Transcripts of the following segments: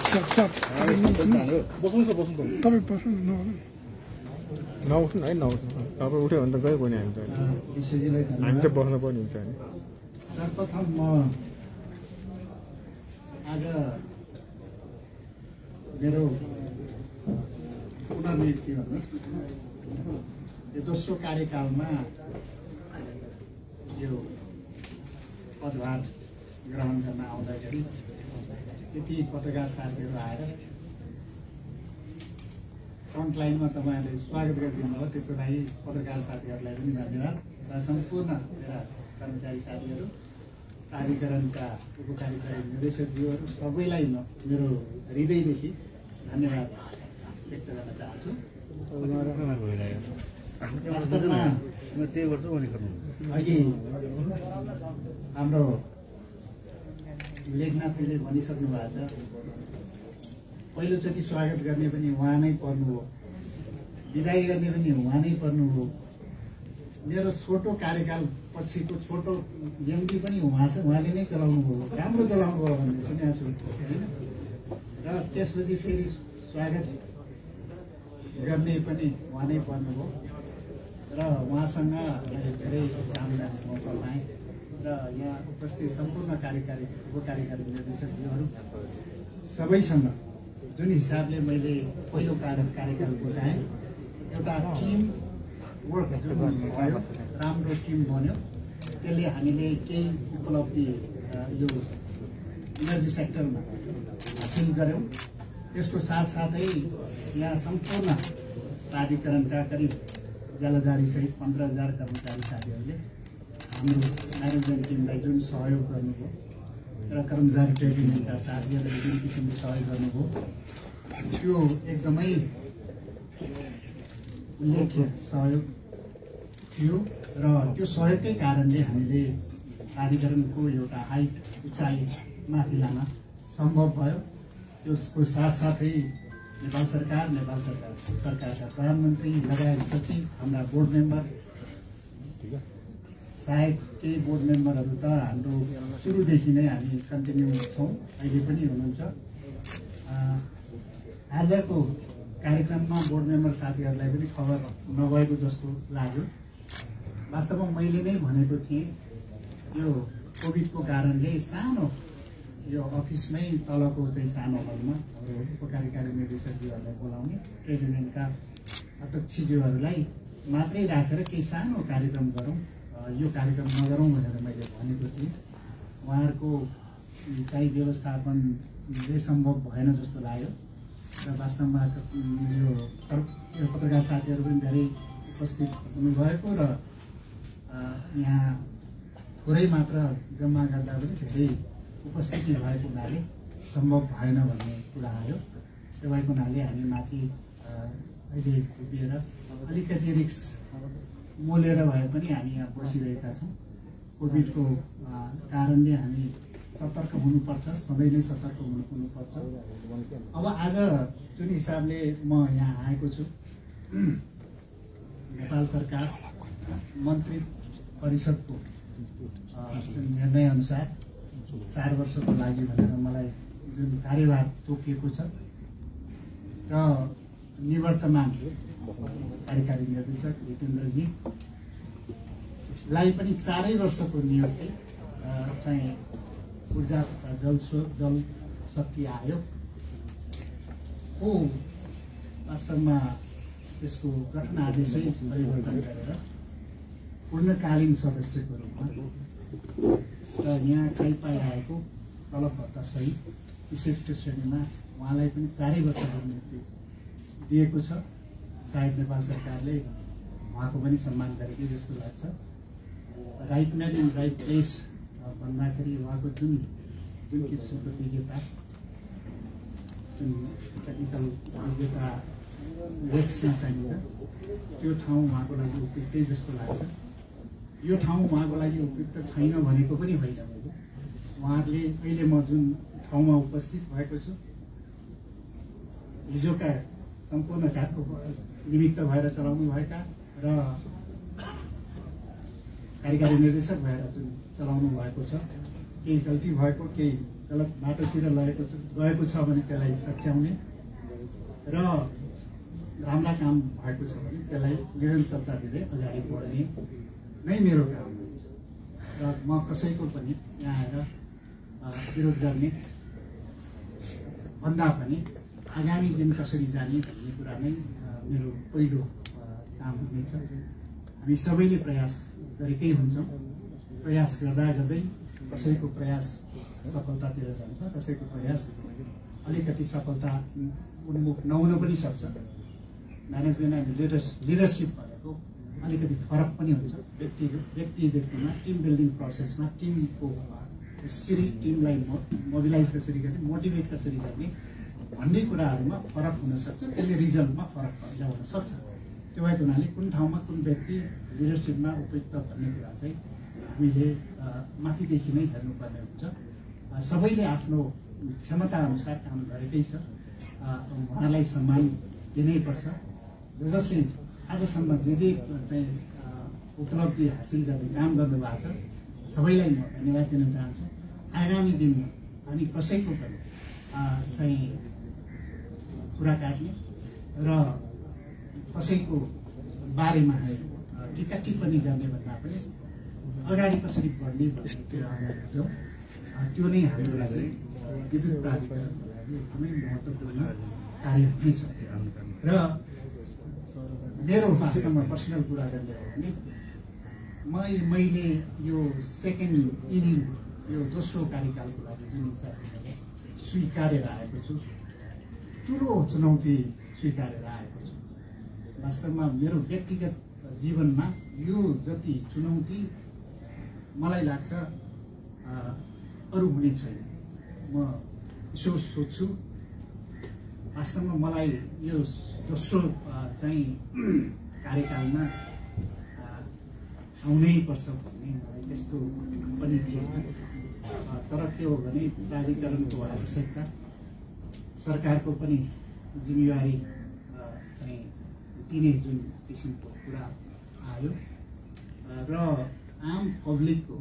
बस्नु त बस्नु त तपाईँ बस्नु नउठ्नु है नउठ्नु तपाईँ उठ्यो भने त गयो पनि हामी चाहिँ बस्नु पर्ने हुन्छ नि। सर्वप्रथम म आज मेरो पुनर्नियुक्ति भन्नुहोस् यो दोस्रो कार्यकालमा यो पदभार ग्रहण गर्न आउँदाखेरि त्यति पत्रकार साथीहरू आएर फ्रन्टलाइनमा तपाईँहरूले स्वागत गरिदिनु भयो, त्यसको लागि पत्रकार साथीहरूलाई पनि धन्यवाद र सम्पूर्ण मेरा कर्मचारी साथीहरू, प्राधिकरणका उपकार्यकारी निर्देशकज्यूहरू सबैलाई म मेरो हृदयदेखि धन्यवाद व्यक्त गर्न चाहन्छु। वास्तवमा अघि हाम्रो लेखनाथजीले भनिसक्नु भएको छ, पहिलोचोटि स्वागत गर्ने पनि उहाँ नै पर्नु हो, विदाई गर्ने पनि उहाँ नै पर्नु हो। मेरो छोटो कार्यकाल पछिको छोटो एमडी पनि उहाँ छ, उहाँले नै चलाउनु भयो, राम्रो चलाउनु भयो भन्ने सुनेको छु होइन। र त्यसपछि फेरि स्वागत गर्ने पनि उहाँ नै पर्नुभयो र उहाँसँग मैले धेरै काम गर्ने मौका पाएँ र यहाँ उपस्थित सम्पूर्ण कार्यकारी उपकार्यकारी निर्देशकहरू सबैसँग जुन हिसाबले मैले पहिलो कार्यकाल बुझाएँ, एउटा टिम वर्क जुन भयो, राम्रो टिम बन्यो, त्यसले हामीले केही उपलब्धि यो इनर्जी सेक्टरमा हासिल गऱ्यौँ। त्यसको साथसाथै यहाँ सम्पूर्ण प्राधिकरणका करिब जलधारीसहित 15,000 कर्मचारी साथीहरूले हाम्रो म्यानेजमेन्ट टिमलाई जुन सहयोग गर्नुभयो र कर्मचारी ट्रेड युनियनका साथीहरूले जुन किसिमले सहयोग गर्नुभयो त्यो एकदमै उल्लेख्य सहयोग थियो र त्यो सहयोगकै कारणले हामीले प्राधिकरणको एउटा हाइट उचाइ माथि लान सम्भव भयो। त्यसको साथसाथै नेपाल सरकारका प्रधानमन्त्री लगायत सचिव, हाम्रा बोर्ड मेम्बर, सायद केही बोर्ड मेम्बरहरू त हाम्रो सुरुदेखि नै हामी कन्टिन्यू छौँ, अहिले पनि हुनुहुन्छ। आजको कार्यक्रममा बोर्ड मेम्बर साथीहरूलाई पनि खबर नभएको जस्तो लाग्यो। वास्तवमा मैले नै भनेको थिएँ यो कोभिडको कारणले सानो यो अफिसमै तलको चाहिँ सानो हलमा उपकार्यकारी निर्देशकज्यूहरूलाई बोलाउने, ट्रेड युनियनका अध्यक्षज्यूहरूलाई मात्रै राखेर केही सानो कार्यक्रम गरौँ, यो कार्यक्रम नगरौँ भनेर मैले भनेको थिएँ। उहाँहरूको चाहिँ व्यवस्थापनले सम्भव भएन जस्तो लाग्यो र वास्तवमा यो पत्रकार साथीहरू पनि धेरै उपस्थित हुनुभएको र यहाँ थोरै मात्र जम्मा गर्दा पनि धेरै उपस्थिति भएको हुनाले सम्भव भएन भन्ने कुरा आयो। त्यो भएको हुनाले हामी माथि अहिले उभिएर अलिकति रिस्क मोलेर भए पनि हामी यहाँ बसिरहेका छौँ। कोभिडको कारणले हामी सतर्क हुनुपर्छ, सधैँ नै सतर्क हुनुपर्छ। अब आज जुन हिसाबले म यहाँ आएको छु, नेपाल सरकार मन्त्री परिषदको जुन निर्णयअनुसार 4 वर्षको लागि भनेर मलाई जुन कार्यभार तोकिएको छ र निवर्तमान कार्यकारी निर्देशक हितेन्द्रजीलाई पनि 4 वर्षको नियुक्ति चाहिँ ऊर्जा तथा जल शक्ति आयोग हो वास्तवमा त्यसको गठन आदेशै परिवर्तन गरेर पूर्णकालीन सदस्यको रूपमा र यहाँ खाइपाई आएको तलब भत्ता सहित विशिष्ट श्रेणीमा उहाँलाई पनि 4 वर्षको नियुक्ति दिएको छ। सायद नेपाल सरकारले उहाँको पनि सम्मान गरेको जस्तो लाग्छ। Right man in right place भन्दाखेरि उहाँको जुन किसिमको विज्ञता, जुन टेक्निकल विज्ञता लेख्न चाहिन्छ त्यो ठाउँ उहाँको लागि उपयुक्तै जस्तो लाग्छ। यो ठाउँ उहाँको लागि उपयुक्त छैन भनेको पनि होइन। उहाँहरूले अहिले म जुन ठाउँमा उपस्थित भएको छु, हिजोका सम्पूर्ण निमित्त भएर चलाउनुभएका र कार्यकारी निर्देशक भएर जुन चलाउनु भएको छ, केही गल्ती भएको, केही गलत बाटोतिर गएको छ भने त्यसलाई सच्याउने र राम्रा काम भएको छ भने त्यसलाई निरन्तरता दिँदै अगाडि बढ्ने नै मेरो काम हुन्छ र म कसैको पनि यहाँ आएर विरोध गर्ने भन्दा पनि आगामी दिन कसरी जाने भन्ने कुरा नै मेरो पहिलो काम हुनेछ। हामी सबैले प्रयास गरेकै हुन्छौँ। प्रयास गर्दा गर्दै कसैको प्रयास सफलतातिर जान्छ, कसैको प्रयास अलिकति सफलता उन्मुख नहुन पनि सक्छ। म्यानेजमेन्ट एन्ड लिडरसिप भनेको अलिकति फरक पनि हुन्छ। व्यक्तिमा टिम बिल्डिङ प्रोसेसमा टिमको स्पिरिट, टिमलाई मोबिलाइज कसरी गर्ने, मोटिभेट कसरी गर्ने भन्ने कुराहरूमा फरक हुन सक्छ। त्यसले रिजल्टमा फरक ल्याउन सक्छ। त्यो भएको हुनाले कुन ठाउँमा कुन व्यक्ति लिडरसिपमा उपयुक्त भन्ने कुरा चाहिँ हामीले माथिदेखि नै हेर्नुपर्ने हुन्छ। सबैले आफ्नो क्षमता अनुसार काम गरेकै छ, उहाँलाई सम्मान दिनैपर्छ। जसले आजसम्म जे चाहिँ उपलब्धि हासिल गर्ने काम गर्नुभएको छ सबैलाई म धन्यवाद दिन चाहन्छु। आगामी दिनमा हामी कसैको पनि चाहिँ कुरा काट्ने र कसैको बारेमा टिका टिप्पणी गर्ने भन्दा पनि अगाडि कसरी बढ्ने भन्ने कुरा अगाडि जाउँ। त्यो नै हाम्रो लागि विद्युत प्राधिकरणको लागि एकदमै महत्त्वपूर्ण कार्य हुनेछ। र मेरो वास्तवमा पर्सनल कुरा गर्ने हो भने मैले यो सेकेन्ड इनिङ, यो दोस्रो कार्यकालको लागि जुन हिसाबले स्वीकारेर आएको छु, ठुलो चुनौती स्वीकारेर आएको छु। वास्तवमा मेरो व्यक्तिगत जीवनमा यो जति चुनौती मलाई लाग्छ अरू हुने छैन। म यसो सोच्छु, वास्तवमा मलाई यो दोस्रो चाहिँ कार्यकालमा आउनै पर्छ भन्ने मलाई त्यस्तो पनि थिएन। तर के हो भने प्राधिकरणको आवश्यकता, सरकारको पनि जिम्मेवारी चाहिँ दिने जुन किसिमको कुरा आयो र आम पब्लिकको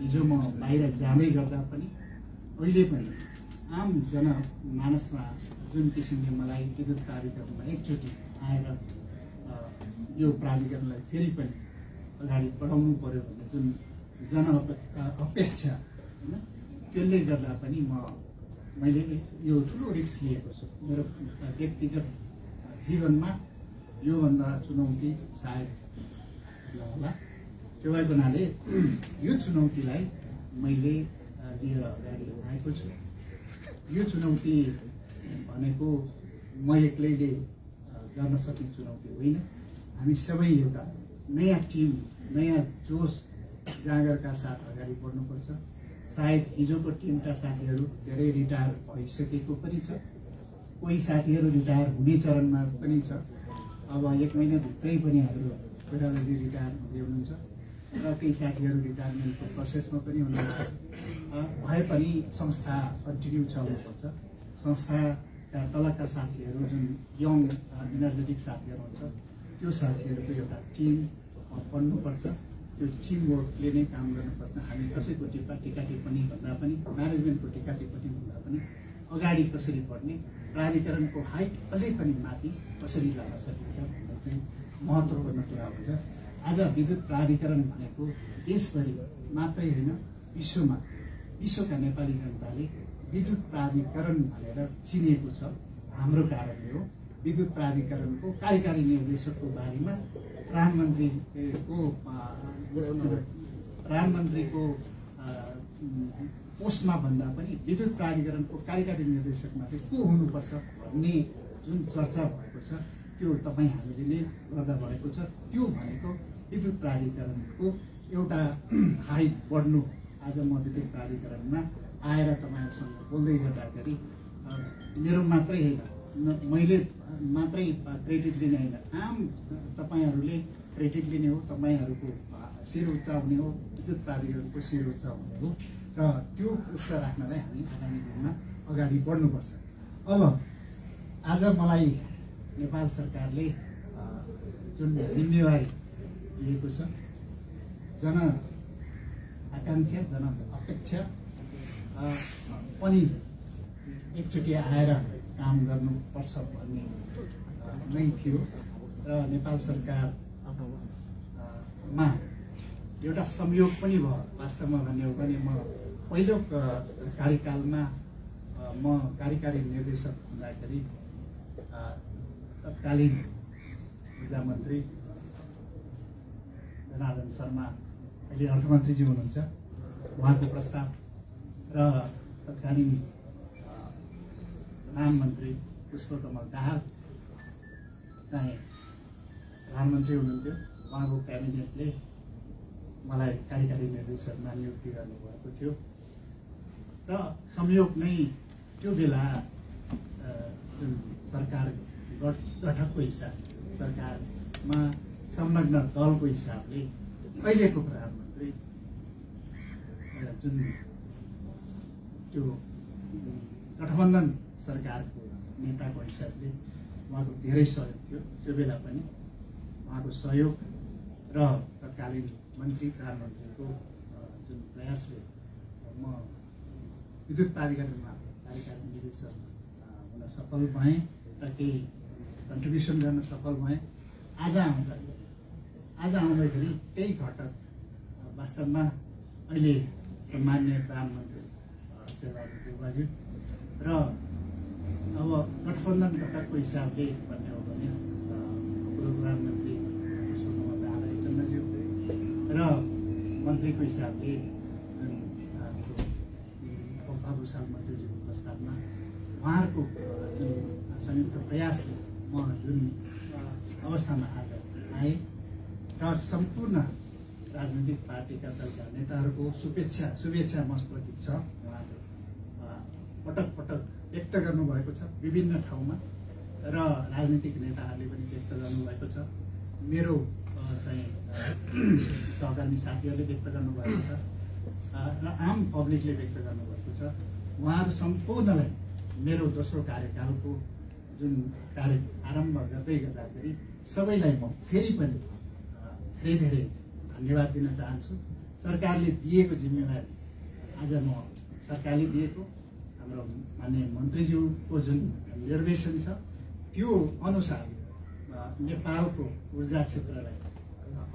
हिजो म बाहिर जाँदै गर्दा पनि अहिले पनि आम जनमानसमा जुन किसिमले मलाई विद्युत प्राधिकरणमा एकचोटि आएर यो प्राधिकरणलाई फेरि पनि अगाडि बढाउनु पर्यो भन्ने जुन अपेक्षा होइन, त्यसले गर्दा पनि मैले यो ठुलो रिस्क लिएको छु। मेरो व्यक्तिगत जीवनमा योभन्दा चुनौती सायद होला। त्यो भएको हुनाले यो चुनौतीलाई मैले लिएर अगाडि आएको छु। यो चुनौती भनेको म एक्लैले गर्न सक्ने चुनौती होइन। हामी सबै एउटा नयाँ टिम, नयाँ जोस जागरका साथ अगाडि बढ्नुपर्छ। सायद हिजोको टिमका साथीहरू धेरै रिटायर भइसकेको पनि छ, कोही साथीहरू रिटायर हुने चरणमा पनि छ। अब 1 महिनाभित्रै पनि हाम्रो कोइरालाजी रिटायर हुँदै हुनुहुन्छ र केही साथीहरू रिटायरमेन्टको प्रोसेसमा पनि हुनुहुन्छ। भए पनि संस्था कन्टिन्यू चल्नुपर्छ। संस्थाका तलका साथीहरू जुन यङ इनर्जेटिक साथीहरू हुन्छ, त्यो साथीहरूको एउटा टिम बन्नुपर्छ। त्यो टिम वर्कले नै काम गर्नुपर्छ। हामी कसैको टिका टिप्पणी भन्दा पनि, म्यानेजमेन्टको टिका टिप्पणी भन्दा पनि अगाडि कसरी बढ्ने, प्राधिकरणको हाइट अझै पनि माथि कसरी लान सकिन्छ भन्ने चाहिँ महत्त्वपूर्ण कुरा हुन्छ। आज विद्युत प्राधिकरण भनेको देशभरि मात्रै होइन, विश्वका नेपाली जनताले विद्युत प्राधिकरण भनेर चिनेको छ। हाम्रो कारणले हो। विद्युत प्राधिकरणको कार्यकारी निर्देशकको बारेमा प्रधानमन्त्रीको पोस्टमा भन्दा पनि विद्युत प्राधिकरणको कार्यकारी निर्देशकमा चाहिँ को हुनुपर्छ भन्ने जुन चर्चा भएको छ, त्यो तपाईँ हामीले नै गर्दा भएको छ। त्यो भनेको विद्युत प्राधिकरणको एउटा हाइट बढ्नु। आज म विद्युत प्राधिकरणमा आएर तपाईँहरूसँग बोल्दै गर्दाखेरि मेरो मात्रै होइन, मैले मात्रै क्रेडिट लिने होइन, आम तपाईँहरूले क्रेडिट लिने हो, तपाईँहरूको शिर उच्च हुने हो, विद्युत प्राधिकरणको शिर उच्च हुने हो र त्यो उच्च राख्नलाई हामी आगामी दिनमा अगाडि बढ्नुपर्छ। अब आज मलाई नेपाल सरकारले जुन जिम्मेवारी दिएको छ, जन आकांक्षा, जन अपेक्षा पनि एकचोटि आएर काम गर्नुपर्छ भन्ने नै थियो र नेपाल सरकारमा एउटा संयोग पनि भयो। वास्तवमा भन्ने हो भने म पहिलो कार्यकालमा म कार्यकारी निर्देशक हुँदाखेरि तत्कालीन ऊर्जा मन्त्री जनार्दन शर्मा अहिले अर्थमन्त्रीजी हुनुहुन्छ, उहाँको प्रस्ताव र तत्कालीन प्रधानमन्त्री पुष्पकमल दाहाल चाहिँ प्रधानमन्त्री हुनुहुन्थ्यो, उहाँको क्याबिनेटले मलाई कार्यकारी निर्देशकमा नियुक्ति गर्नुभएको थियो र संयोग नै त्यो बेला जुन सरकार गठनको हिसाब सरकारमा संलग्न दलको हिसाबले अहिलेको प्रधानमन्त्री जुन त्यो गठबन्धन सरकारको नेताको हिसाबले उहाँको धेरै सहयोग थियो। त्यो बेला पनि उहाँको सहयोग र तत्कालीन मन्त्री प्रधानमन्त्रीको जुन प्रयासले म विद्युत प्राधिकरणमा कार्यकारी निर्देशक हुन सफल भएँ र केही कन्ट्रिब्युसन गर्न सफल भएँ। आज आउँदाखेरि त्यही घटक वास्तवमा अहिले सम्मान्य प्रधानमन्त्री शेरबहादुर देउवाज्यू र अब गठबन्धन घटकको हिसाबले भन्ने हो भने पूर्व प्रधानमन्त्री पुष्पकमल दाहाल चन्द्रज्यू र मन्त्रीको हिसाबले पम्फा भूषाल मन्त्रीज्यूको प्रस्तावमा उहाँहरूको जुन संयुक्त प्रयासले म जुन अवस्थामा आज आएँ र सम्पूर्ण राजनीतिक पार्टीका दलका नेताहरूको शुभेच्छा मप्रति छ। उहाँले पटक पटक व्यक्त गर्नुभएको छ विभिन्न ठाउँमा र राजनीतिक नेताहरूले पनि व्यक्त गर्नुभएको छ। मेरो चाहिँ सहकर्मी साथीहरूले व्यक्त गर्नुभएको छ र आम पब्लिकले व्यक्त गर्नुभएको छ। उहाँहरू सम्पूर्णलाई मेरो दोस्रो कार्यकालको जुन कार्य आरम्भ गर्दै गर्दाखेरि सबैलाई म फेरि पनि धेरै धेरै धन्यवाद दिन चाहन्छु। सरकारले दिएको जिम्मेवारी आज म सरकारले दिएको हाम्रो माननीय मन्त्रीज्यूको जुन निर्देशन छ त्यो अनुसार नेपालको ऊर्जा क्षेत्रलाई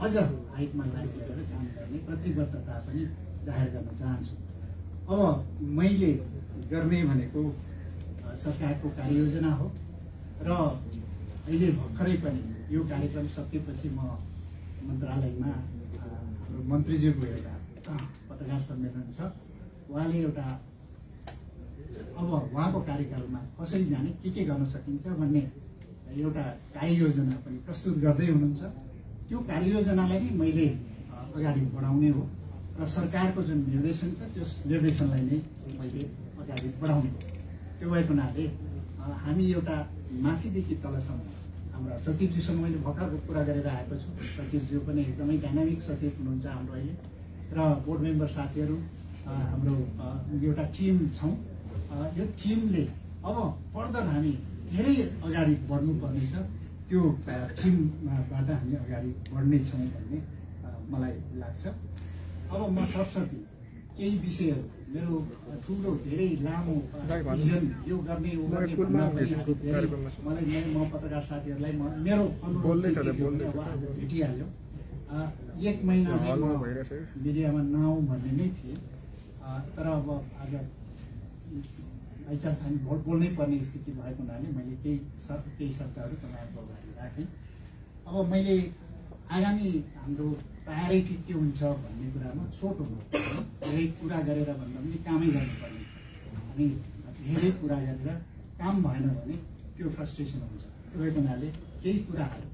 अझ हाइटमा लागेर काम गर्ने प्रतिबद्धता पनि जाहेर गर्न चाहन्छु। अब मैले गर्ने भनेको सरकारको कार्ययोजना हो र अहिले भर्खरै पनि यो कार्यक्रम सकिएपछि म मन्त्रालयमा हाम्रो मन्त्रीज्यूको एउटा पत्रकार सम्मेलन छ। उहाँले एउटा अब उहाँको कार्यकालमा कसरी जाने के गर्न सकिन्छ भन्ने एउटा कार्ययोजना पनि प्रस्तुत गर्दै हुनुहुन्छ। त्यो कार्ययोजनालाई नै मैले अगाडि बढाउने हो र सरकारको जुन निर्देशन छ त्यो निर्देशनलाई नै मैले अगाडि बढाउने हो। त्यो भएको हुनाले हामी एउटा माथिदेखि तलसम्म हाम्रा सचिवज्यूसँग मैले भर्खर कुरा गरेर आएको छु। सचिवज्यू पनि एकदमै डाइनामिक सचिव हुनुहुन्छ हाम्रो अहिले र बोर्ड मेम्बर साथीहरू हाम्रो एउटा टिम छौँ। यो टिमले अब फर्दर हामी धेरै अगाडि बढ्नुपर्नेछ। त्यो टिमबाट हामी अगाडि बढ्नेछौँ भन्ने मलाई लाग्छ। अब म सरस्वती केही विषयहरू मेरो ठुलो धेरै लामो भिजन यो गर्ने मलाई म पत्रकार साथीहरूलाई मेरो अनुरोध अब आज भेटिहाल्यो। 1 महिना चाहिँ म मिडियामा नआउँ भन्ने नै थिएँ, तर अब आज बाइचान्स हामी बोल्नै पर्ने स्थिति भएको हुनाले मैले केही शब्दहरू तपाईँहरूको अगाडि राखेँ। अब मैले आगामी हाम्रो प्रायोरिटी के हुन्छ भन्ने कुरामा छोटो धेरै कुरा गरेर भन्दा पनि कामै गर्नुपर्ने छ। हामी धेरै कुरा गरेर काम भएन भने त्यो फ्रस्ट्रेसन हुन्छ। त्यो भएको हुनाले केही कुराहरू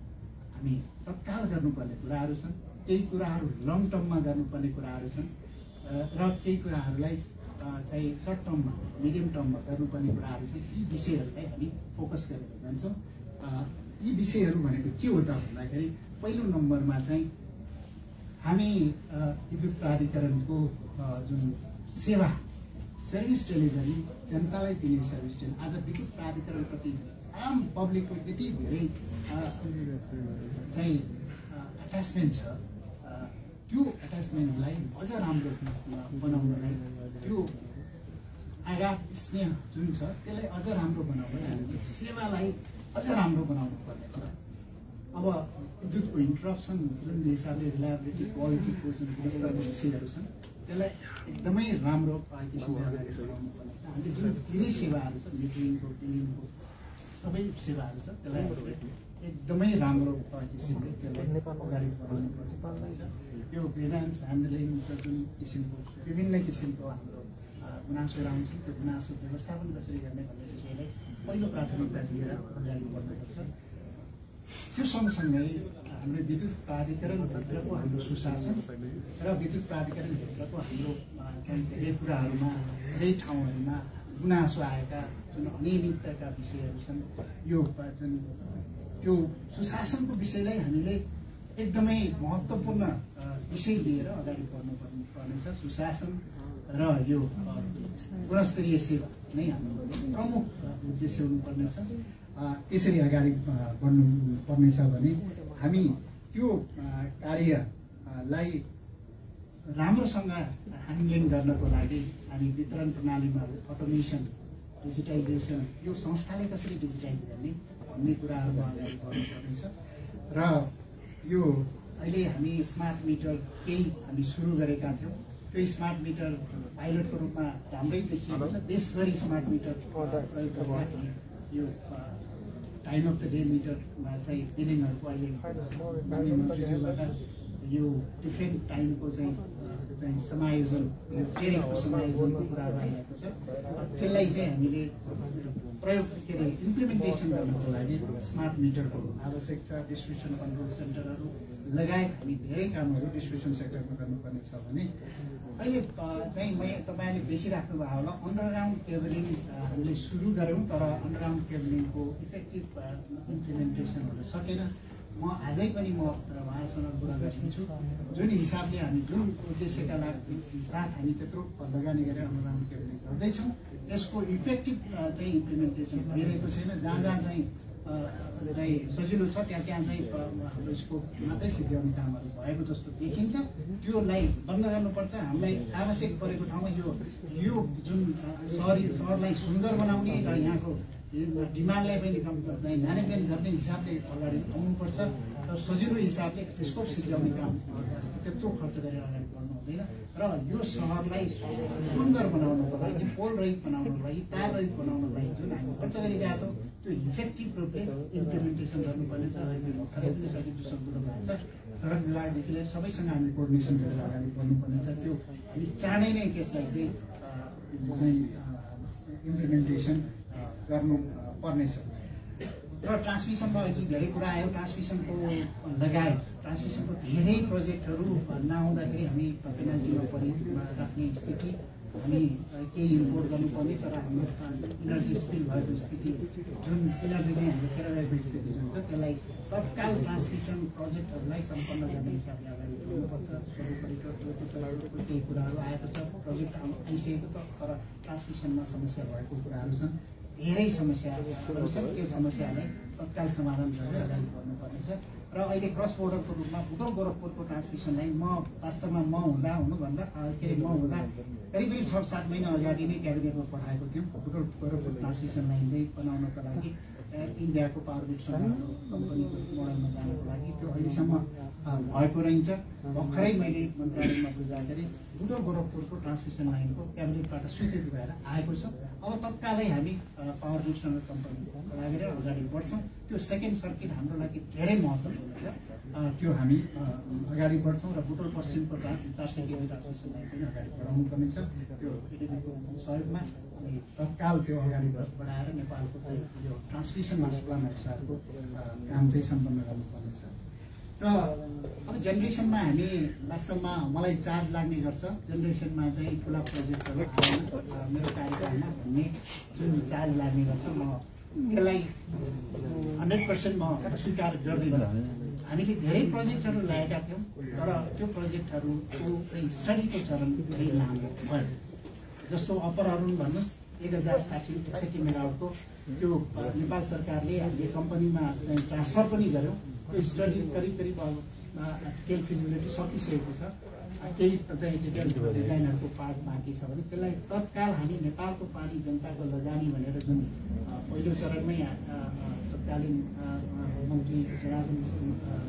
हामी तत्काल गर्नुपर्ने कुराहरू छन्, केही कुराहरू लङ टर्ममा गर्नुपर्ने कुराहरू छन् र केही कुराहरूलाई चाहिँ सर्ट टर्ममा मिडियम टर्ममा गर्नुपर्ने कुराहरू छन्। यी विषयहरूलाई हामी फोकस गरेर जान्छौँ। यी विषयहरू भनेको के हो त भन्दाखेरि पहिलो नम्बरमा चाहिँ हामी विद्युत प्राधिकरणको जुन सेवा सर्भिस डेलिभरी जनतालाई दिने सर्भिस डेलिभरी आज विद्युत प्राधिकरणप्रति आम पब्लिकको यति धेरै चाहिँ एट्याचमेन्ट छ। त्यो एट्याचमेन्टलाई अझ राम्रो बनाउनलाई त्यो आघात स्नेह जुन छ त्यसलाई अझ राम्रो बनाउन हामीले सेवालाई अझ राम्रो बनाउनु पर्नेछ। अब विद्युतको इन्टरप्सन जुन हिसाबले रिलायबिलिटी क्वालिटीको जुन गुणस्तरको विषयहरू छन् त्यसलाई एकदमै राम्रो किसिमले अगाडि बढाउनु पर्नेछ। हामीले जुन धेरै सेवाहरू छ मिटिङको बिलिङको सबै सेवाहरू छ त्यसलाई हामीले एकदमै राम्रो किसिमले त्यसलाई अगाडि बढाउनु पर्छ। यो ग्रिभेन्स ह्यान्डलिङको जुन किसिमको विभिन्न किसिमको हाम्रो गुनासोहरू आउँछन् त्यो गुनासो व्यवस्थापन कसरी गर्ने भन्ने विषयलाई पहिलो प्राथमिकता दिएर अगाडि बढ्नुपर्छ। त्यो सँगसँगै हाम्रो विद्युत प्राधिकरणभित्रको हाम्रो सुशासन र विद्युत प्राधिकरणभित्रको हाम्रो चाहिँ धेरै कुराहरूमा धेरै ठाउँहरूमा गुनासो आएका जुन अनियमितताका विषयहरू छन् यो जुन त्यो सुशासनको विषयलाई हामीले एकदमै महत्त्वपूर्ण विषय लिएर अगाडि बढ्नुपर्नेछ। सुशासन र यो गुणस्तरीय सेवा नै हाम्रो प्रमुख उद्देश्य हुनुपर्नेछ। त्यसरी अगाडि बढ्नु पर्नेछ भने हामी त्यो कार्यलाई राम्रोसँग ह्यान्डलिङ गर्नको लागि हामी वितरण प्रणालीमा अटोमेसन डिजिटाइजेसन यो संस्थाले कसरी डिजिटाइज गर्ने भन्ने कुराहरूमा अगाडि बढ्नुपर्नेछ। र यो अहिले हामी स्मार्ट मिटर केही हामी सुरु गरेका थियौँ। त्यो स्मार्ट मिटर पाइलटको रूपमा राम्रै देखिएको छ। देशभरि स्मार्ट मिटर प्रयोग गर्दा यो टाइम अफ द डे मिटरमा चाहिँ बिलिङहरूको अहिले माननीय मन्त्रीज्यूबाट यो डिफ्रेन्ट टाइमको चाहिँ समायोजन यो टेरिफको समायोजनको कुराहरू आइरहेको छ। त्यसलाई चाहिँ हामीले प्रयोग के अरे इम्प्लिमेन्टेसन गर्नको लागि स्मार्ट मिटरको आवश्यक छ। डिस्ट्रिब्युसन कन्ट्रोल सेन्टरहरू लगायत हामी धेरै कामहरू डिस्ट्रिब्युसन सेक्टरमा गर्नुपर्ने छ भने अहिले चाहिँ तपाईँले देखिराख्नु भएको होला अन्डरग्राउन्ड केबलिङ हामीले सुरु गऱ्यौँ तर अन्डरग्राउन्ड केबलिङको इफेक्टिभ इम्प्लिमेन्टेसन हुन सकेन। म आजै पनि म उहाँहरूसँग कुरा गरिदिन्छु जुन हिसाबले हामी जुन उद्देश्यका लागि साथ हामी त्यत्रो लगानी गरेर अन्डरग्राउन्ड केबलिङ गर्दैछौँ त्यसको इफेक्टिभ चाहिँ इम्प्लिमेन्टेसन भइरहेको छैन। जहाँ जहाँ चाहिँ सजिलो छ त्यहाँ चाहिँ हाम्रो स्कोप मात्रै सिद्ध्याउने कामहरू भएको जस्तो देखिन्छ। त्योलाई बन्द गर्नुपर्छ। हामीलाई आवश्यक परेको ठाउँमा यो जुन सहरलाई सुन्दर बनाउने र यहाँको डिमान्डलाई पनि चाहिँ म्यानेजमेन्ट गर्ने हिसाबले अगाडि आउनुपर्छ र सजिलो हिसाबले स्कोप सिद्ध्याउने काम त्यत्रो खर्च गरेर अगाडि बढ्नु हुँदैन। र यो सहरलाई सुन्दर बनाउनको लागि पोल रहित बनाउनको लागि तार रहित बनाउनको लागि जुन हामी खर्च गरिरहेका छौँ त्यो इफेक्टिभ रूपले इम्प्लिमेन्टेसन गर्नुपर्नेछ। भर्खरै पनि सजिलोसँग कुरो भएको छ। सडक विभागदेखि लिएर सबैसँग हामी कोर्डिनेसन गरेर अगाडि बढ्नुपर्नेछ। त्यो हामी चाँडै नै त्यसलाई चाहिँ इम्प्लिमेन्टेसन गर्नु पर्नेछ। र ट्रान्समिसनमा अघि धेरै कुरा आयो। ट्रान्समिसनको लगायत ट्रान्समिसनको धेरै प्रोजेक्टहरू नआउँदाखेरि हामी पेनाल्टीमा राख्ने स्थिति हामी केही इम्पोर्ट गर्नुपर्ने तर हाम्रो इनर्जी स्पिल भएको स्थिति जुन इनर्जी चाहिँ हाम्रो खेर गएको स्थिति जुन छ त्यसलाई तत्काल ट्रान्समिसन प्रोजेक्टहरूलाई सम्पन्न गर्ने हिसाबले अगाडि बढ्नुपर्छ। सोलुपरिको केही कुराहरू आएको छ। प्रोजेक्ट आइसकेको त तर ट्रान्समिसनमा समस्या भएको कुराहरू छन्। धेरै समस्याहरू छन्। त्यो समस्यालाई तत्काल समाधान गरेर अगाडि बढ्नुपर्नेछ। र अहिले क्रस बोर्डरको रूपमा बुटोल गोरखपुरको ट्रान्समिसन लाइन म वास्तवमा हुनुभन्दा करिब 6-7 महिना अगाडि नै क्याबिनेटमा पठाएको थियौँ। बुटोल गोरखपुर ट्रान्समिसन लाइन चाहिँ बनाउनको लागि इन्डियाको पावर ग्रिड कम्पनीको मोडलमा जानको लागि त्यो अहिलेसम्म भएको रहन्छ। भर्खरै मैले मन्त्रालयमा बुझ्दाखेरि बुटोल गोरखपुरको ट्रान्समिसन लाइनको क्याबिनेटबाट स्वीकृति भएर आएको छ। अब तत्कालै हामी पावर ग्रिड कम्पनी लागेर अगाडि बढ्छौँ। त्यो सेकेन्ड सर्किट हाम्रो लागि धेरै महत्त्वपूर्ण हुन्छ। त्यो हामी अगाडि बढ्छौँ र बुटोल पश्चिमको 400 केबी ट्रान्समिसन लाइन पनि अगाडि बढाउनु पर्नेछ। त्यो एडिबीको सहयोगमा तत्काल त्यो अगाडि बढाएर नेपालको चाहिँ यो ट्रान्समिसन मास्टर प्लान अनुसारको काम चाहिँ सम्पन्न गर्नुपर्नेछ। र अब जेनेरेसनमा हामी वास्तवमा मलाई चार्ज लाग्ने गर्छ। जेनेरेसनमा चाहिँ ठुला प्रोजेक्टहरू मेरो कार्यकालमा भन्ने जुन चार्ज लाग्ने गर्छ म त्यसलाई 100% म स्वीकार गर्दिनँ। हामीले धेरै प्रोजेक्टहरू ल्याएका थियौँ तर त्यो प्रोजेक्टहरूको चाहिँ स्टडीको चरण धेरै लामो भयो। जस्तो अप्पर अरुण भन्नुहोस् 1060 मेगावाटको त्यो नेपाल सरकारले हामीले कम्पनीमा चाहिँ ट्रान्सफर पनि गर्यो। त्यो स्टडी करिब डिटेल फिजिबिलिटी सकिसकेको छ। केही चाहिँ डिटेल डिजाइनहरूको पार्ट बाँकी छ भने त्यसलाई तत्काल हामी नेपालको पानी जनताको लगानी भनेर जुन पहिलो चरणमै तत्कालीन मन्त्री जनार्दन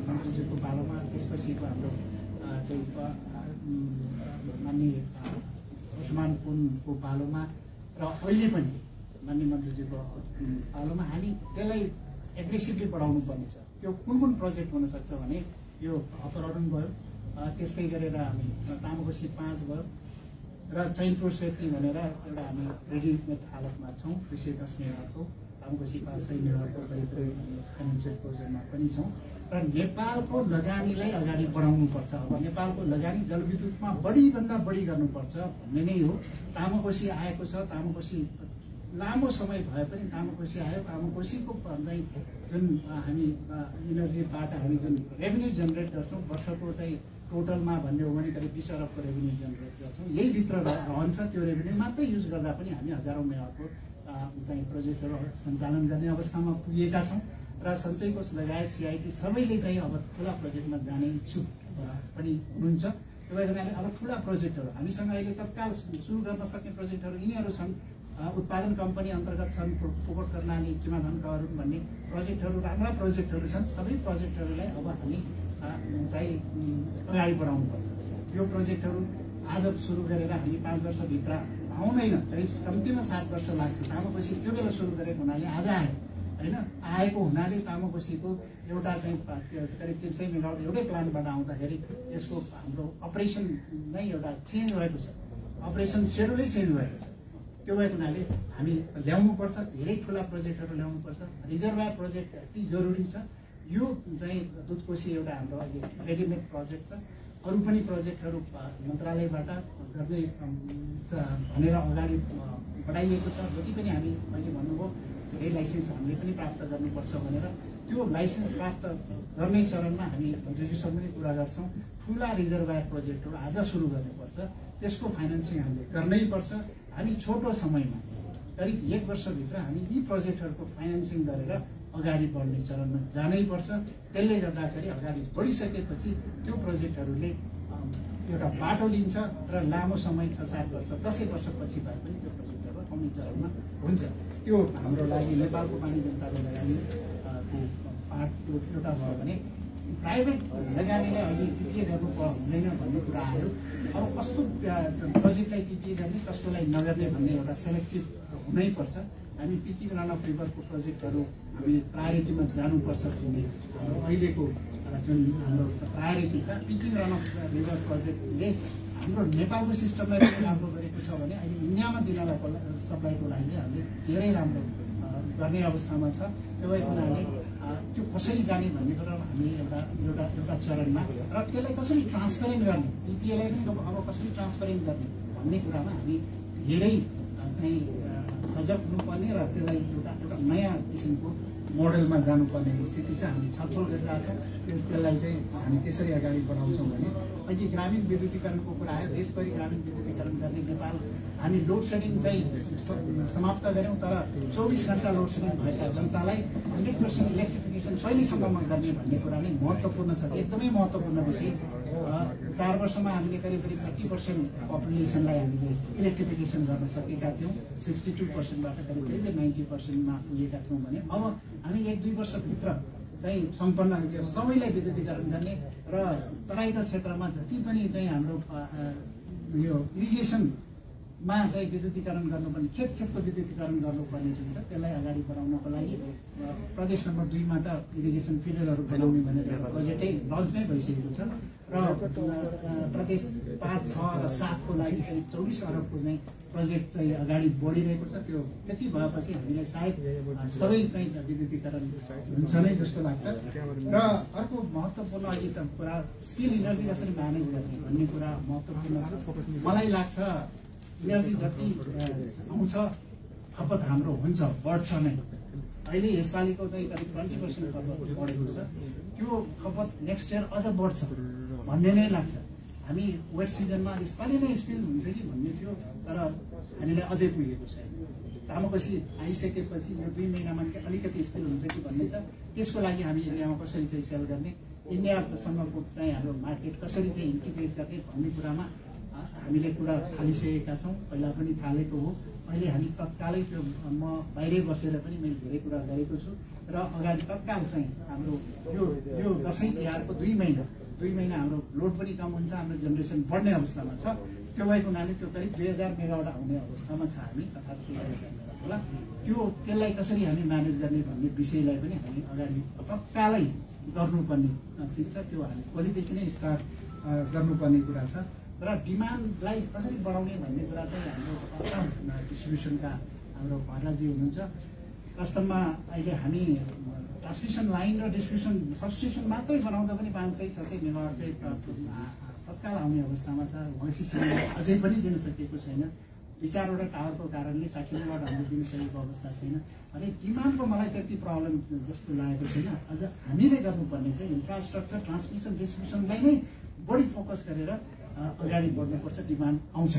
मन्त्रीज्यूको पालोमा त्यसपछिको हाम्रो चाहिँ माननीय उस्मान पुनको पालोमा र अहिले पनि माननीय मन्त्रीज्यूको पालोमा हामी त्यसलाई एग्रेसिभली बढाउनु पर्ने छ। त्यो कुन प्रोजेक्ट हुन सक्छ भने यो अपहरण भयो, त्यस्तै गरेर हामी तामाकोसी 5 भयो र चैनपुर सेती भनेर एउटा हामी रेडिमेड हालतमा छौँ 210 मेगाको, तामाकोसी 500 मेगाको करिब फाइनेन्सियल क्लोजरमा पनि छौँ र नेपालको लगानीलाई अगाडि बढाउनुपर्छ। अब नेपालको लगानी जलविद्युतमा बढीभन्दा बढी गर्नुपर्छ भन्ने नै हो। तामाकोसी आएको छ, तामाकोसी लामो समय भए पनि तामाकोसी आयो, तामाकोसीको चाहिँ जुन हामी इनर्जीबाट हामी जुन रेभेन्यू जेनेरेट गर्छौँ वर्षको चाहिँ टोटलमा भन्ने हो भने करिब 20 अरबको रेभेन्यू जेनेरेट गर्छौँ। यही भित्र रहन्छ, त्यो रेभेन्यू मात्रै युज गर्दा पनि हामी हजारौँ मेगाको चाहिँ प्रोजेक्टहरू सञ्चालन गर्ने अवस्थामा पुगेका छौँ र सञ्चय कोष लगायत सिआइटी सबैले चाहिँ अब ठुला प्रोजेक्टमा जाने इच्छुक पनि हुनुहुन्छ। त्यो भएर अब ठुला प्रोजेक्टहरू हामीसँग अहिले तत्काल सुरु गर्न सक्ने प्रोजेक्टहरू यिनीहरू छन्। उत्पादन कम्पनी अन्तर्गत छन्, पोखर कर्णाली, किमाधन करुण भन्ने प्रोजेक्टहरू राम्रा प्रोजेक्टहरू छन्। सबै प्रोजेक्टहरूलाई अब हामी चाहिँ अगाडि बढाउनुपर्छ। यो प्रोजेक्टहरू आज सुरु गरेर हामी 5 वर्षभित्र आउँदैन, करिब कम्तीमा 7 वर्ष लाग्छ। तामाकोसी त्यो बेला सुरु गरेको हुनाले आज आयो होइन, आएको हुनाले तामाकोसीको एउटा चाहिँ करिब 300 मेगावाट एउटै प्लान्टबाट आउँदाखेरि यसको हाम्रो अपरेसन नै एउटा चेन्ज भएको छ, अपरेसन सेड्युलै चेन्ज भएको छ। त्यो भएको हुनाले हामी ल्याउनुपर्छ, धेरै ठुला प्रोजेक्टहरू ल्याउनुपर्छ। रिजर्भर प्रोजेक्ट यति जरुरी छ। यो चाहिँ दुधकोशी एउटा हाम्रो अहिले रेडिमेड प्रोजेक्ट छ। अरू पनि प्रोजेक्टहरू मन्त्रालयबाट गर्ने भनेर अगाडि बढाइएको छ। जति पनि हामी अहिले भन्नुभयो धेरै लाइसेन्स हामीले पनि प्राप्त गर्नुपर्छ भनेर, त्यो लाइसेन्स प्राप्त गर्ने चरणमा हामी मन्त्रीज्यूसँग पनि कुरा गर्छौँ। ठुला रिजर्भर प्रोजेक्टहरू आज सुरु गर्नुपर्छ, त्यसको फाइनेन्सिङ हामीले गर्नैपर्छ। हामी छोटो समयमा करिब 1 वर्षभित्र हामी यी प्रोजेक्टहरूको फाइनेन्सिङ गरेर अगाडि बढ्ने चरणमा जानैपर्छ। त्यसले गर्दाखेरि अगाडि बढिसकेपछि त्यो प्रोजेक्टहरूले एउटा बाटो लिन्छ र लामो समय 6-7 वर्ष 10 वर्षपछि भए पनि त्यो प्रोजेक्टहरू आउने चरणमा हुन्छ। त्यो हाम्रो लागि नेपालको पानी जनताको लगानीको पार्ट त्यो एउटा भयो भने प्राइभेट लगानीलाई अहिले पिपिए गर्नु हुँदैन भन्ने कुरा आयो। अब कस्तो प्रोजेक्टलाई पिपिए गर्ने, कस्तोलाई नगर्ने भन्ने एउटा सेलेक्टिभ हुनैपर्छ। हामी पिकिङ रन अफ रिभरको प्रोजेक्टहरू हामी प्रायोरिटीमा जानुपर्छ भन्ने हाम्रो अहिलेको जुन हाम्रो प्रायोरिटी छ। पिकिङ रन अफ रिभर प्रोजेक्टले हाम्रो नेपालको सिस्टमलाई पनि राम्रो गरेको छ भने अहिले इन्डियामा दिनलाई सप्लाईको लागि हामीले धेरै राम्रो गर्ने अवस्थामा छ। त्यो भएको हुनाले त्यो कसरी जाने भन्ने कुरा हामी एउटा चरणमा र त्यसलाई कसरी ट्रान्सपरेन्ट गर्ने, पिपिएलाई पनि अब कसरी ट्रान्सपरेन्ट गर्ने भन्ने कुरामा हामी धेरै चाहिँ सजग हुनुपर्ने र त्यसलाई एउटा नयाँ किसिमको मोडलमा जानुपर्ने स्थिति चाहिँ हामी छलफल गरिरहेका छौँ। त्यसलाई चाहिँ हामी त्यसरी अगाडि बढाउँछौँ भने अहिले ग्रामीण विद्युतीकरणको कुरा आयो। देशभरि ग्रामीण विद्युतीकरण गर्ने नेपाल हामी लोड सेडिङ चाहिँ समाप्त गऱ्यौँ, तर 24 घण्टा लोड सेडिङ भएका जनतालाई 100% इलेक्ट्रिफिकेसन कहिलेसम्ममा गर्ने भन्ने कुरा नै महत्त्वपूर्ण छ। एकदमै महत्त्वपूर्ण विषय। 4 वर्षमा हामीले करिब 30% पपुलेसनलाई हामीले इलेक्ट्रिफिकेसन गर्न सकेका थियौँ। 62%बाट करिब 90%मा पुगेका थियौँ भने अब हामी 1-2 वर्षभित्र चाहिँ सम्पन्न सबैलाई विद्युतीकरण गर्ने र तराईका क्षेत्रमा जति पनि चाहिँ हाम्रो यो इरिगेसनमा चाहिँ विद्युतीकरण गर्नुपर्ने, खेतको विद्युतीकरण गर्नुपर्ने जुन छ त्यसलाई अगाडि बढाउनको लागि प्रदेश नम्बर 2 मा त इरिगेसन फिल्डरहरू बनाउने भनेर प्रोजेक्टै लन्च नै भइसकेको छ र प्रदेश 5, 6 र 7 को लागि करिब 24 अरबको चाहिँ प्रोजेक्ट चाहिँ अगाडि बढिरहेको छ। त्यो त्यति भएपछि हामीलाई सायद सबै चाहिँ विद्युतीकरण हुन्छ नै जस्तो लाग्छ। र अर्को महत्त्वपूर्ण अहिले त कुरा स्किल इनर्जी कसरी म्यानेज गर्ने भन्ने कुरा महत्त्वपूर्ण छ। मलाई लाग्छ इनर्जी जति आउँछ खपत हाम्रो हुन्छ, बढ्छ नै। अहिले यसपालिको चाहिँ करिब 20% खपत बढेको छ। त्यो खपत नेक्स्ट इयर अझ बढ्छ भन्ने नै लाग्छ। हामी वेट सिजनमा यसपालि नै स्पिल हुन्छ कि भन्ने थियो, तर हामीलाई अझै पुगेको छैन। तामाकोसी आइसकेपछि यो 2 महिनामा अलिकति स्पिल हुन्छ कि भन्ने छ। त्यसको लागि हामी एरियामा कसरी चाहिँ सेल गर्ने इन्डियासँगको चाहिँ हाम्रो मार्केट कसरी चाहिँ इन्टिग्रेट गर्ने भन्ने कुरामा हामीले कुरा थालिसकेका छौँ। पहिला पनि थालेको हो। अहिले हामी तत्कालै त्यो म बाहिरै बसेर पनि मैले धेरै कुरा गरेको छु र अगाडि तत्काल चाहिँ हाम्रो यो दसैँ तिहारको 2 महिना हाम्रो लोड पनि कम हुन्छ, हाम्रो जेनेरेसन बढ्ने अवस्थामा छ। त्यो भएको हुनाले त्यो करिब 2000 मेगावाट आउने अवस्थामा छ हामी, अर्थात् 6000 मेगावाट होला। त्यसलाई कसरी हामी म्यानेज गर्ने भन्ने विषयलाई पनि हामी अगाडि तत्कालै गर्नुपर्ने चिज छ। त्यो हामी भोलिदेखि नै स्टार्ट गर्नुपर्ने कुरा छ र डिमान्डलाई कसरी बढाउने भन्ने कुरा चाहिँ हाम्रो डिस्ट्रिब्युसनका हाम्रो भरलाजी हुनुहुन्छ। वास्तवमा अहिले हामी ट्रान्समिसन लाइन र डिस्ट्रिब्युसन सबस्टेसन मात्रै बनाउँदा पनि 500-600 मेगावाट चाहिँ तत्काल आउने अवस्थामा छ। वैशिष्ट्य अझै पनि दिन सकेको छैन। 2-4वटा टावरको कारणले 60 मेगावाट हामीले दिन सकेको अवस्था छैन। अनि डिमान्डको मलाई त्यति प्रब्लम जस्तो लागेको छैन। अझ हामीले गर्नुपर्ने चाहिँ इन्फ्रास्ट्रक्चर ट्रान्समिसन डिस्ट्रिब्युसनलाई नै बढी फोकस गरेर अगाडि बढ्नुपर्छ। डिमान्ड आउँछ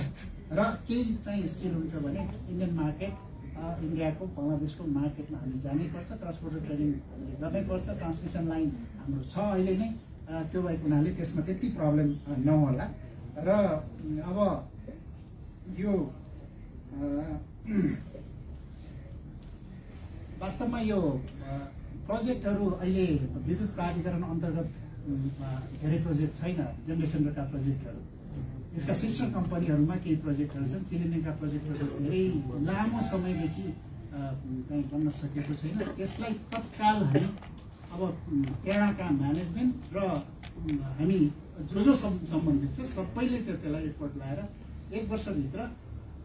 र केही चाहिँ स्किल हुन्छ भने इन्डियन मार्केट, इन्डियाको बङ्गलादेशको मार्केटमा हामी जानैपर्छ। क्रस बोर्डर ट्रेडिङ हामीले गर्नैपर्छ। ट्रान्समिसन लाइन हाम्रो छ अहिले नै। त्यो भएको हुनाले त्यसमा त्यति प्रब्लम नहोला। र अब यो वास्तवमा यो प्रोजेक्टहरू अहिले विद्युत प्राधिकरण अन्तर्गत धेरै प्रोजेक्ट छैन। जेनेरेसनका प्रोजेक्टहरू यसका सिस्टर कम्पनीहरूमा केही प्रोजेक्टहरू छन्। चिलिनेका प्रोजेक्टहरू धेरै लामो समयदेखि चाहिँ बन्न सकेको छैन। त्यसलाई तत्काल हामी अब त्यहाँका म्यानेजमेन्ट र हामी जो सम्बन्धित छ सबैले त्यसलाई एफोर्ट लगाएर 1 वर्षभित्र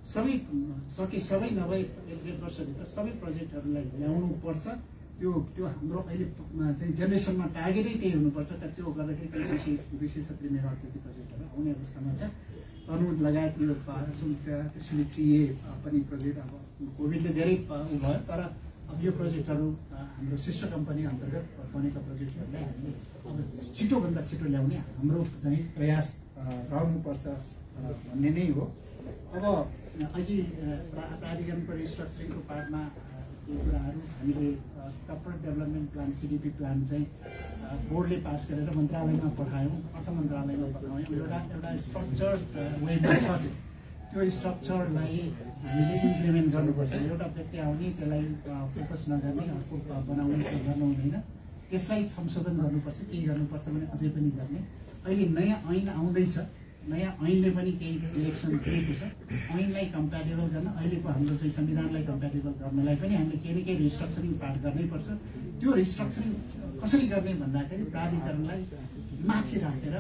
सबै नभए 1-1.5 वर्षभित्र सबै प्रोजेक्टहरूलाई ल्याउनु पर्छ। त्यो हाम्रो अहिले चाहिँ जेनेरेसनमा टार्गेटै त्यही हुनुपर्छ। त्यो गर्दाखेरि करिब 270 मेगावाट जति प्रोजेक्टहरू आउने अवस्थामा छ। तनुज लगायत यो त्रिशुली 3A पनि प्रोजेक्ट अब कोभिडले धेरै भयो, तर अब यो प्रोजेक्टहरू हाम्रो सिस्टर कम्पनी अन्तर्गत बनेका प्रोजेक्टहरूलाई हामीले अब छिटोभन्दा छिटो ल्याउने हाम्रो चाहिँ प्रयास रहनुपर्छ भन्ने नै हो। अब अहिले प्राधिकरणको रिस्ट्रक्चरिङको पार्टमा केही कुराहरू हामीले corporate development plan CDP plan चाहिँ बोर्डले पास गरेर मन्त्रालयमा पठायौँ, अर्थ मन्त्रालयमा पठायौँ। एउटा स्ट्रक्चर्ड वेमा छ। त्यो स्ट्रक्चरलाई हामीले इम्प्लिमेन्ट गर्नुपर्छ। एउटा व्यक्ति आउने त्यसलाई फोकस नगर्ने, अर्को बनाउने गर्नु हुँदैन। त्यसलाई संशोधन गर्नुपर्छ। केही गर्नुपर्छ भने अझै पनि गर्ने। अहिले नयाँ ऐन आउँदैछ। नयाँ ऐनले पनि केही डिरेक्सन दिएको छ। ऐनलाई कम्प्याटेबल गर्न, अहिलेको हाम्रो चाहिँ संविधानलाई कम्प्याटेबल गर्नलाई पनि हामीले केही न केही रिस्ट्रक्चरिङ पार्ट गर्नैपर्छ। त्यो रिस्ट्रक्चरिङ कसरी गर्ने भन्दाखेरि प्राधिकरणलाई माथि राखेर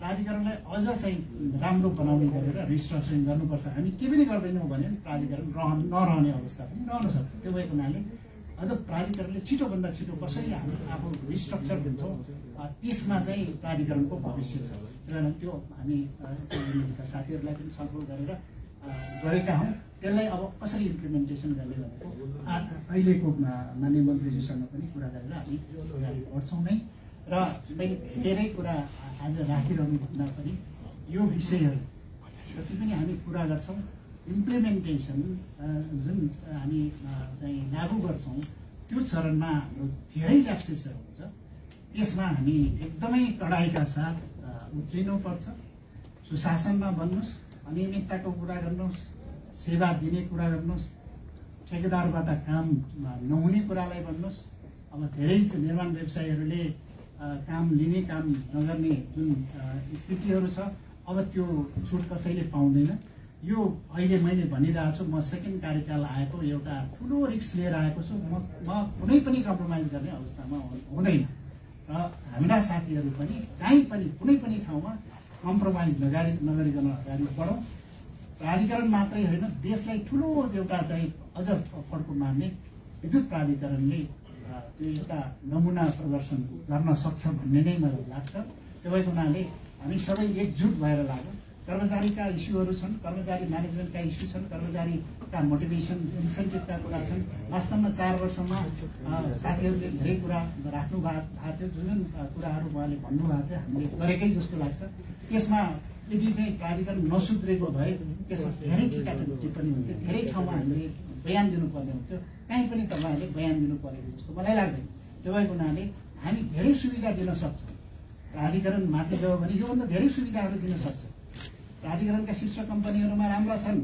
प्राधिकरणलाई अझ चाहिँ राम्रो बनाउने गरेर रिस्ट्रक्चरिङ गर्नुपर्छ। हामी के पनि गर्दैनौँ भने प्राधिकरण नरहने अवस्था पनि रहन सक्छ। त्यो भएको हुनाले अझ प्राधिकरणले छिटोभन्दा छिटो कसरी हामी आफू रिस्ट्रक्चर दिन्छौँ त्यसमा चाहिँ प्राधिकरणको भविष्य छ। त्यो हामी साथीहरूलाई पनि छलफल गरेर गरेका हौँ। त्यसलाई अब कसरी इम्प्लिमेन्टेसन गर्ने भनेको अहिलेको माननीय मन्त्रीजीसँग पनि कुरा गरेर हामी अगाडि बढ्छौँ नै। र मैले धेरै कुरा आज राखिरहनु भन्दा पनि यो विषयहरू जति पनि हामी कुरा गर्छौँ इम्प्लिमेन्टेसन जुन हामी चाहिँ लागू गर्छौँ त्यो चरणमा हाम्रो धेरै ल्याप्सेसहरू हुन्छ। यसमा हामी एकदमै कडाइका साथ उत्रिनुपर्छ। सुशासनमा बन्नुहोस्, अनियमितताको कुरा गर्नुहोस्, सेवा दिने कुरा गर्नुहोस्, ठेकेदारबाट काम नहुने कुरालाई भन्नुहोस्। अब धेरै निर्माण व्यवसायीहरूले काम लिने काम नगर्ने जुन स्थितिहरू छ, अब त्यो छुट कसैले पाउँदैन। यो अहिले मैले भनिरहेको छु, म सेकेन्ड कार्यकाल आएको एउटा ठुलो रिस्क लिएर आएको छु। म कुनै पनि कम्प्रोमाइज गर्ने अवस्थामा हुँदैन र हाम्रा साथीहरू पनि कहीँ पनि कुनै पनि ठाउँमा कम्प्रोमाइज नगरिकन अगाडि बढौँ। प्राधिकरण मात्रै होइन, देशलाई ठुलो एउटा चाहिँ अझ फड्को मार्ने विद्युत प्राधिकरणले त्यो एउटा नमुना प्रदर्शन गर्न सक्छ भन्ने नै मलाई लाग्छ। त्यो भएको हुनाले हामी सबै एकजुट भएर लागौँ। कर्मचारीका इस्युहरू छन्, कर्मचारी म्यानेजमेन्टका इस्यु छन्, कर्मचारीका मोटिभेसन इन्सेन्टिभका कुरा छन्। वास्तवमा 4 वर्षमा साथीहरूले धेरै कुरा राख्नु भएको थियो। जुन कुराहरू उहाँले भन्नुभएको थियो हामीले गरेकै जस्तो लाग्छ। त्यसमा यदि चाहिँ प्राधिकरण नसुध्रेको भए त्यसमा धेरै टिप्पणी हुन्थ्यो, धेरै ठाउँमा हामीले बयान दिनुपर्ने हुन्थ्यो। कहीँ पनि तपाईँहरूले बयान दिनु परेको जस्तो मलाई लाग्दैन। त्यो भएको हुनाले हामी धेरै सुविधा दिन सक्छौँ। प्राधिकरण माथि गयो भने योभन्दा धेरै सुविधाहरू दिन सक्छ। प्राधिकरणका सिस्टर कम्पनीहरूमा राम्रा छन्।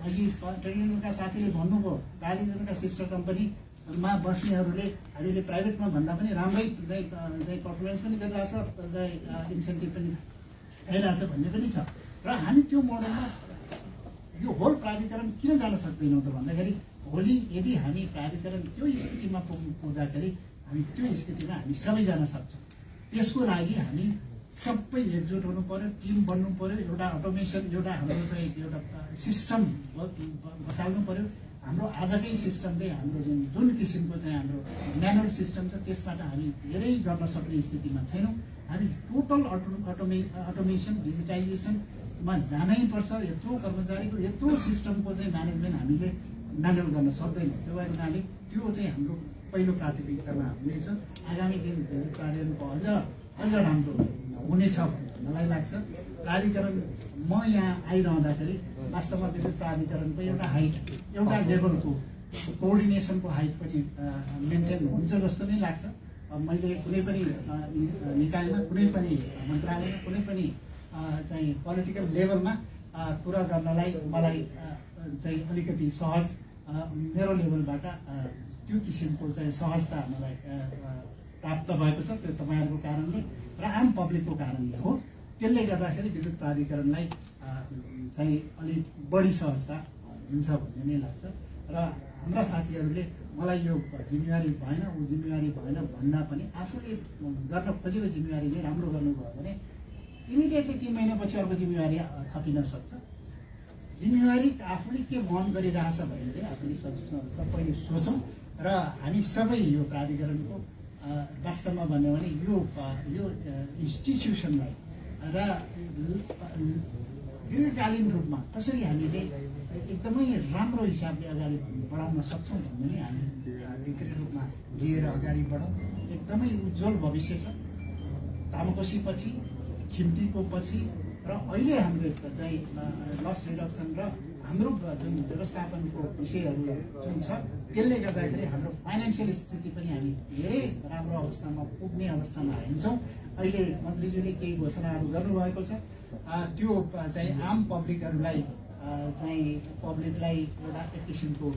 अघि ट्रेड युनियनका साथीले भन्नुभयो प्राधिकरणका सिस्टर कम्पनीमा बस्नेहरूले हामीले प्राइभेटमा भन्दा पनि राम्रै चाहिँ पर्फर्मेन्स पनि गरिरहेछ, इन्सेन्टिभ पनि आइरहेछ भन्ने पनि छ। र हामी त्यो मोडलमा यो होल प्राधिकरण किन जान सक्दैनौँ त भन्दाखेरि भोलि यदि हामी प्राधिकरण त्यो स्थितिमा पुग्दाखेरि हामी त्यो स्थितिमा हामी सबै जान सक्छौँ। त्यसको लागि हामी सबै एकजुट हुनु पर्यो, टिम बन्नु पर्यो, एउटा अटोमेसन एउटा हाम्रो चाहिँ एउटा सिस्टम बसाल्नु पर्यो। हाम्रो आजकै सिस्टमले हाम्रो जुन किसिमको चाहिँ हाम्रो म्यानुअल सिस्टम छ त्यसबाट हामी धेरै गर्न सक्ने स्थितिमा छैनौँ। हामी टोटल अटोमेसन डिजिटाइजेसनमा जानै पर्छ। यत्रो कर्मचारीको यत्रो सिस्टमको चाहिँ म्यानेजमेन्ट हामीले म्यानुअल गर्न सक्दैनौँ। त्यो भएर हुनाले त्यो चाहिँ हाम्रो पहिलो प्राथमिकतामा हुनेछ। आगामी दिन प्राधिकरणको अझ राम्रो हुनेछ मलाई लाग्छ। प्राधिकरण म यहाँ आइरहँदाखेरि वास्तवमा विद्युत प्राधिकरणको एउटा हाइट एउटा लेभलको कोअर्डिनेसनको हाइट पनि मेन्टेन हुन्छ जस्तो नै लाग्छ। मैले कुनै पनि निकायमा कुनै पनि मन्त्रालयमा कुनै पनि चाहिँ पोलिटिकल लेभलमा कुरा गर्नलाई मलाई चाहिँ अलिकति सहज मेरो लेभलबाट त्यो किसिमको चाहिँ सहजता मलाई प्राप्त भएको छ। त्यो तपाईँहरूको कारणले र आम पब्लिकको कारणले हो। त्यसले गर्दाखेरि विद्युत प्राधिकरणलाई चाहिँ अलिक बढी सहजता हुन्छ भन्ने नै लाग्छ। र हाम्रा साथीहरूले मलाई यो जिम्मेवारी भएन ऊ जिम्मेवारी भएन भन्दा पनि आफूले गर्न खोजेको जिम्मेवारी चाहिँ राम्रो गर्नुभयो भने इमिडिएटली 3 महिनापछि अर्को जिम्मेवारी थपिन सक्छ। जिम्मेवारी आफूले के वहन गरिरहेछ भने चाहिँ आफूले सबैले सोचौँ र हामी सबै यो प्राधिकरणको वास्तवमा भन्यो भने यो इन्स्टिट्युसनलाई र दीर्घकालीन रूपमा कसरी हामीले एकदमै राम्रो हिसाबले अगाडि बढाउन सक्छौँ भन्ने नै हामी व्यक्तिगत रूपमा लिएर अगाडि बढौँ। एकदमै उज्जवल भविष्य छ। तामाकोसी पछि, खिम्तीको पछि र अहिले हाम्रो चाहिँ लस रिडक्सन र हाम्रो जुन व्यवस्थापनको विषयहरू जुन छ त्यसले गर्दाखेरि हाम्रो फाइनेन्सियल स्थिति पनि हामी धेरै राम्रो अवस्थामा पुग्ने अवस्थामा हुन्छौँ। अहिले मन्त्रीज्यूले केही घोषणाहरू गर्नुभएको छ। त्यो चाहिँ आम पब्लिकहरूलाई चाहिँ पब्लिकलाई एउटा एक किसिमको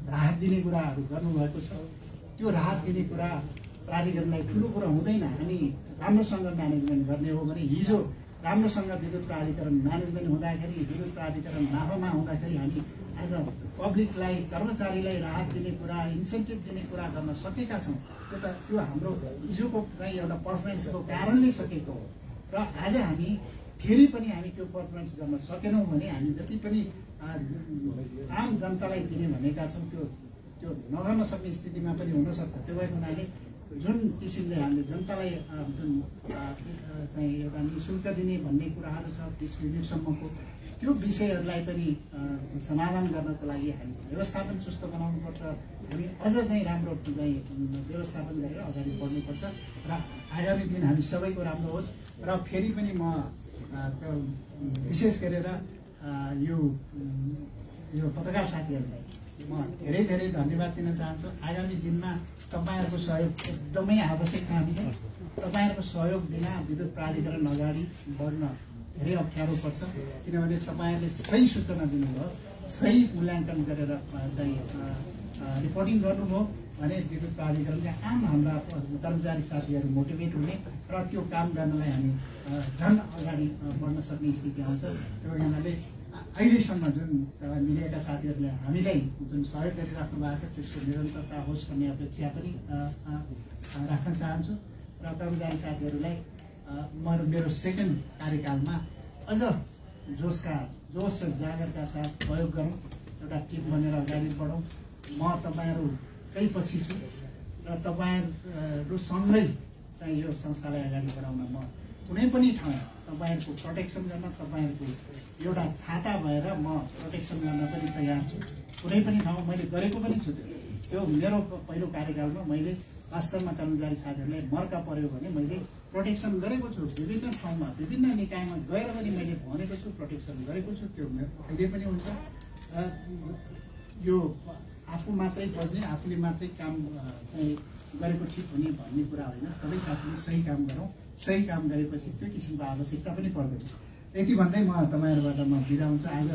राहत दिने कुराहरू गर्नुभएको छ। त्यो राहत दिने कुरा प्राधिकरणलाई ठुलो कुरा हुँदैन। हामी राम्रोसँग म्यानेजमेन्ट गर्ने हो भने हिजो राम्रोसँग विद्युत प्राधिकरण म्यानेजमेन्ट हुँदाखेरि विद्युत प्राधिकरण नाफामा हुँदाखेरि हामी आज पब्लिकलाई कर्मचारीलाई राहत दिने कुरा इन्सेन्टिभ दिने कुरा गर्न सकेका छौँ। त्यो हाम्रो हिजोको चाहिँ एउटा पर्फर्मेन्सको कारणले सकेको हो। र आज हामी फेरि पनि हामी त्यो पर्फर्मेन्स गर्न सकेनौँ भने हामी जति पनि आम जनतालाई दिने भनेका छौँ त्यो नगर्न सक्ने स्थितिमा पनि हुनसक्छ। त्यो भएको हुनाले जुन किसिमले हामीले जनतालाई जुन चाहिँ एउटा निःशुल्क दिने भन्ने कुराहरू छ 30 मिनटसम्मको त्यो विषयहरूलाई पनि समाधान गर्नको लागि हामी व्यवस्थापन चुस्त बनाउनुपर्छ। हामी अझ चाहिँ राम्रो चाहिँ व्यवस्थापन गरेर अगाडि बढ्नुपर्छ र आगामी दिन हामी सबैको राम्रो होस्। र फेरि पनि म विशेष गरेर यो पत्रकार साथीहरूलाई म धेरै धेरै धन्यवाद दिन चाहन्छु। आगामी दिनमा तपाईँहरूको सहयोग एकदमै आवश्यक छ। हामीलाई तपाईँहरूको सहयोग बिना विद्युत प्राधिकरण अगाडि बढ्न धेरै अप्ठ्यारो पर्छ। किनभने तपाईँहरूले सही सूचना दिनुभयो, सही मूल्याङ्कन गरेर चाहिँ रिपोर्टिङ गर्नुभयो भने विद्युत प्राधिकरणका आम हाम्रा कर्मचारी साथीहरू मोटिभेट हुने र त्यो काम गर्नलाई हामी झन् अगाडि बढ्न सक्ने स्थिति आउँछ। त्यो कारणले अहिलेसम्म जुन मिडियाका साथीहरूले हामीलाई जुन सहयोग गरिराख्नु भएको छ त्यसको निरन्तरता होस् भन्ने अपेक्षा पनि राख्न चाहन्छु। र कर्मचारी साथीहरूलाई मेरो सेकेन्ड कार्यकालमा अझ जोस र जागरका साथ सहयोग गरौँ, एउटा टिम बनेर अगाडि बढौँ। म तपाईँहरूकै पछि छु र तपाईँहरूसँगै चाहिँ यो संस्थालाई अगाडि बढाउन म कुनै पनि ठाउँ तपाईँहरूको प्रोटेक्सन गर्न तपाईँहरूको एउटा छाता भएर म प्रोटेक्सन गर्न पनि तयार छु। कुनै पनि ठाउँ मैले गरेको पनि छु। त्यो मेरो पहिलो कार्यकालमा मैले वास्तवमा कर्मचारी साथीहरूलाई मर्का पर्यो भने मैले प्रोटेक्सन गरेको छु। विभिन्न ठाउँमा विभिन्न निकायमा गएर पनि मैले भनेको छु, प्रोटेक्सन गरेको छु। त्यो अहिले पनि हुन्छ। यो आफू मात्रै बस्ने आफूले मात्रै काम चाहिँ गरेको ठिक हुने भन्ने कुरा होइन। सबै साथीले सही काम गरौँ, सही काम गरेपछि त्यो किसिमको आवश्यकता पनि पर्दैन। यति भन्दै म तपाईँहरूबाट म बिदा हुन्छु। आज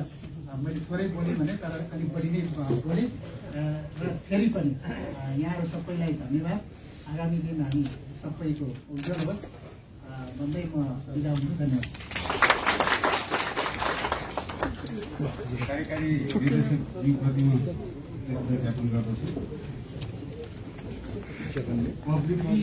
मैले थोरै बोलेँ भने तर अलिक बढी नै बोलेँ र फेरि पनि यहाँहरू सबैलाई धन्यवाद। आगामी दिन हामी सबैको उज्जवल होस् भन्दै म बिदा हुन्छु। धन्यवाद। कार्यकारी निर्देशक ज्ञापन गर्दछु। पब्लिकली